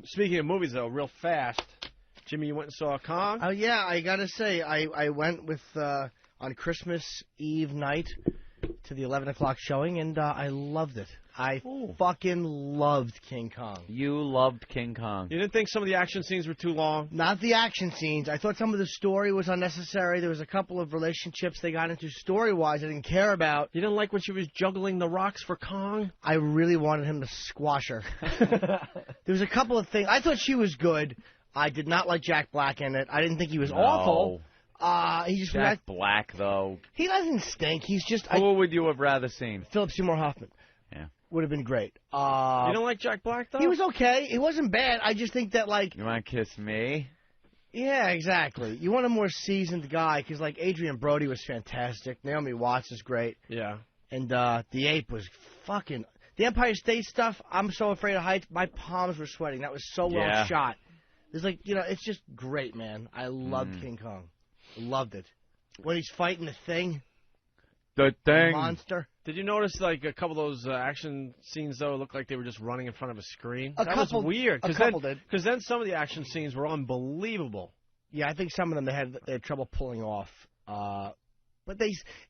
Speaking of movies, though, real fast, Jimmy, you went and saw Kong? Oh, yeah, I got to say, I went with on Christmas Eve night to the 11 o'clock showing, and I loved it. I fucking loved King Kong. You loved King Kong. You didn't think some of the action scenes were too long? Not the action scenes. I thought some of the story was unnecessary. There was a couple of relationships they got into story-wise I didn't care about. You didn't like when she was juggling the rocks for Kong? I really wanted him to squash her. There was a couple of things. I thought she was good. I did not like Jack Black in it. I didn't think he was awful. He just Jack Black, though. He doesn't stink. He's just... Who would you have rather seen? Philip Seymour Hoffman. Yeah. Would have been great. You don't like Jack Black, though? He was okay. He wasn't bad. I just think that, like... You want to kiss me? Yeah, exactly. You want a more seasoned guy, because, like, Adrian Brody was fantastic. Naomi Watts is great. Yeah. And the Ape was fucking... The Empire State stuff, I'm so afraid of heights. My palms were sweating. That was so well shot. It's like, it's just great, man. I loved King Kong. Loved it. When he's fighting the Thing. The Thing. Monster. Did you notice, like, a couple of those action scenes, though, looked like they were just running in front of a screen? That was weird. A couple did. Because then some of the action scenes were unbelievable. Yeah, I think some of them they had trouble pulling off. But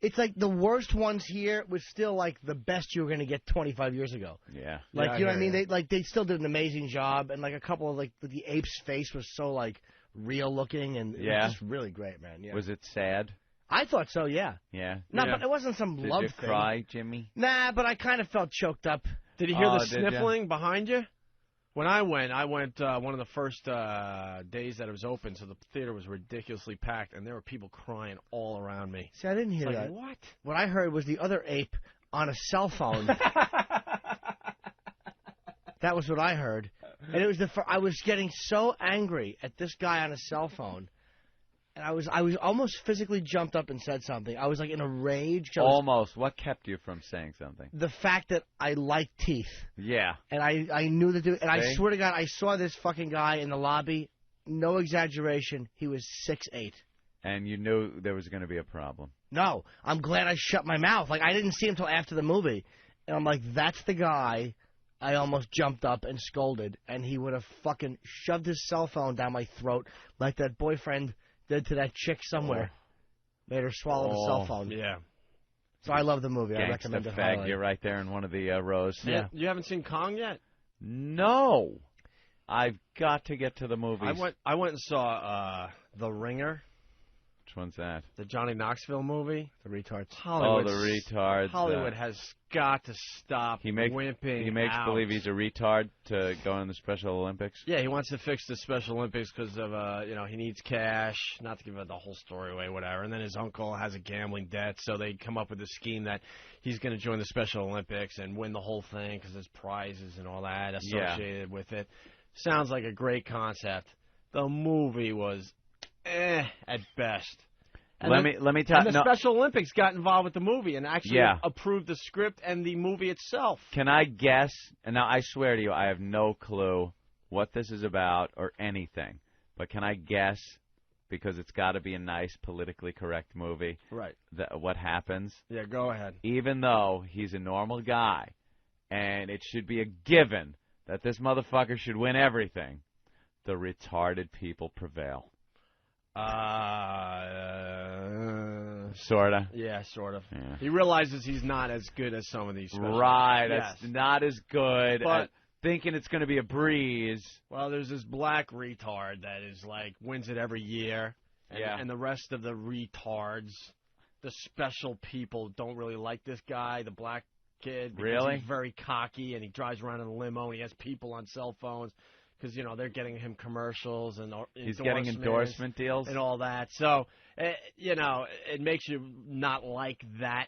it's like the worst ones here was still like the best you were going to get 25 years ago. Yeah. Like, you know what I mean? They still did an amazing job, and like a couple of, like, the ape's face was so, like, real looking, and it was just really great, man. Yeah. Was it sad? I thought so, yeah. Yeah. No, but it wasn't some love thing. Did you cry, Jimmy? Nah, but I kind of felt choked up. Did you hear the sniffling behind you? When I went one of the first days that it was open, so the theater was ridiculously packed, and there were people crying all around me. See, I didn't hear that. What? What I heard was the other ape on a cell phone. That was what I heard. And it was I was getting so angry at this guy on a cell phone. And I was almost physically jumped up and said something. I was like in a rage. Almost. What kept you from saying something? The fact that I like teeth. Yeah. And I knew that. And I swear to God, I saw this fucking guy in the lobby. No exaggeration. He was 6'8". And you knew there was going to be a problem. No. I'm glad I shut my mouth. Like, I didn't see him until after the movie. And I'm like, that's the guy. I almost jumped up and scolded. And he would have fucking shoved his cell phone down my throat like that boyfriend did to that chick somewhere. Made her swallow the cell phone. Yeah. So I love the movie. I Gangsta recommend it. Fag, you're right there in one of the rows. Yeah. You haven't seen Kong yet? No. I've got to get to the movies. I went and saw The Ringer. Which one's that? The Johnny Knoxville movie. The retards. Hollywood. Oh, the retards. Hollywood has got to stop wimping He makes out. believe he's a retard to go in the Special Olympics. Yeah, he wants to fix the Special Olympics because of, he needs cash. Not to give the whole story away, whatever. And then his uncle has a gambling debt, so they come up with a scheme that he's going to join the Special Olympics and win the whole thing because there's prizes and all that associated with it. Sounds like a great concept. The movie was at best. And let me tell you. And the Special Olympics got involved with the movie and actually approved the script and the movie itself. Can I guess? And now I swear to you, I have no clue what this is about or anything. But can I guess, because it's got to be a nice, politically correct movie, right? What happens? Yeah, go ahead. Even though he's a normal guy, and it should be a given that this motherfucker should win everything, the retarded people prevail. Sorta. Yeah, sort of. Yeah. He realizes he's not as good as some of these specials. Right, that's not as good. But thinking it's going to be a breeze. Well, there's this black retard that is like wins it every year. And, and the rest of the retards, the special people, don't really like this guy, the black kid. Really? He's very cocky, and he drives around in a limo, and he has people on cell phones. Because, they're getting him commercials and he's getting endorsement deals and all that. So, it makes you not like that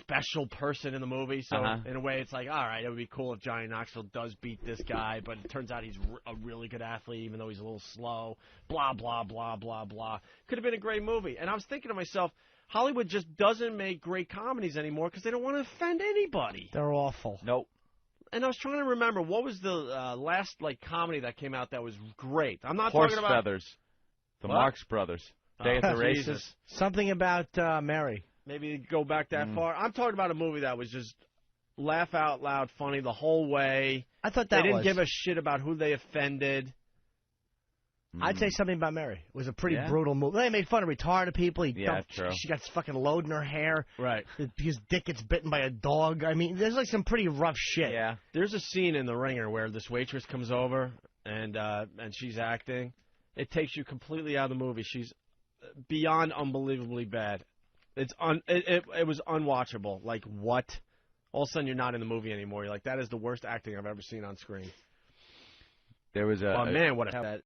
special person in the movie. So, in a way, it's like, all right, it would be cool if Johnny Knoxville does beat this guy. But it turns out he's a really good athlete, even though he's a little slow. Blah, blah, blah, blah, blah. Could have been a great movie. And I was thinking to myself, Hollywood just doesn't make great comedies anymore because they don't want to offend anybody. They're awful. Nope. And I was trying to remember, what was the last comedy that came out that was great? I'm not Horse talking about Feathers. The Marx Brothers. Day at the Races. Something about Mary. Maybe go back that far. I'm talking about a movie that was just laugh out loud funny the whole way. I thought that they didn't give a shit about who they offended. I'd say Something About Mary. It was a pretty brutal movie. They made fun of retarded people. True. She got fucking load in her hair. Right. His dick gets bitten by a dog. I mean, there's like some pretty rough shit. Yeah. There's a scene in The Ringer where this waitress comes over and she's acting. It takes you completely out of the movie. She's beyond unbelievably bad. It was unwatchable. Like, what? All of a sudden, you're not in the movie anymore. You're like, that is the worst acting I've ever seen on screen. There was man, what a...